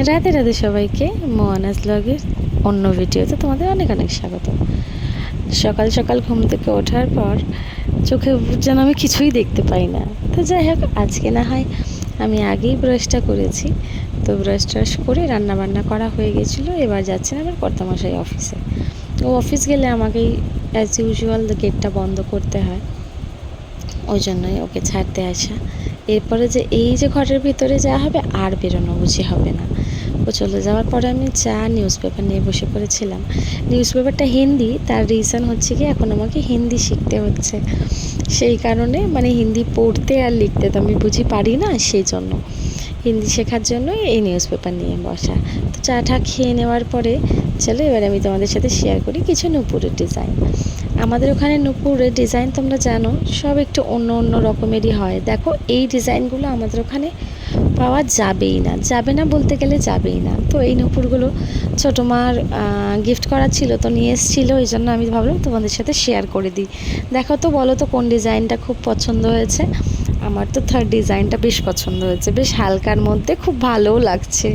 রাধে রাধে সবাইকে মোয়ানাস ব্লগের অন্য ভিডিওতে তোমাদের অনেক অনেক স্বাগত। সকাল সকাল ঘুম থেকে ওঠার পর চোখে যেন আমি কিছুই দেখতে পাই না। তো যাই হোক, আজকে না হয় আমি আগেই ব্রাশটা করেছি। তো ব্রাশ ট্রাশ করে রান্নাবান্না করা হয়ে গেছিলো। এবার যাচ্ছেন আমার কর্তামশাই অফিসে। ও অফিস গেলে আমাকেই অ্যাজ ইউজুয়াল গেটটা বন্ধ করতে হয়, ওই জন্যই ওকে ছাড়তে আসা। এরপরে যে এই যে ঘরের ভিতরে যাওয়া হবে, আর বেরোনো বুঝি হবে না। ও চলে যাওয়ার পরে আমি নিউজ পেপার নিয়ে বসে পড়েছিলাম। নিউজ পেপারটা হিন্দি, তার রিজন হচ্ছে কি এখন আমাকে হিন্দি শিখতে হচ্ছে। সেই কারণে হিন্দি পড়তে আর লিখতে তো আমি বুঝি পারি না, সেই জন্য হিন্দি শেখার জন্য এই নিউজ পেপার নিয়ে বসা। তো চা টা খেয়ে নেওয়ার পরে চলো এবার আমি তোমাদের সাথে শেয়ার করি কিছু নূপুরের ডিজাইন। আমাদের ওখানে নূপুরের ডিজাইন তোমরা জানো সব একটু অন্য অন্য রকমেরই হয়। দেখো এই ডিজাইনগুলো আমাদের ওখানে পাওয়া যাবে না বলতে গেলে যাবেই না। তো এই নূপুরগুলো ছোটো মার গিফট করা ছিল, তো নিয়ে এসেছিলো, এই জন্য আমি ভাবলাম তোমাদের সাথে শেয়ার করে দিই। দেখো তো বলো তো কোন ডিজাইনটা খুব পছন্দ হয়েছে। আমার তো থার্ড ডিজাইনটা বেশ পছন্দ হয়েছে, বেশ হালকার মধ্যে খুব ভালোও লাগছে।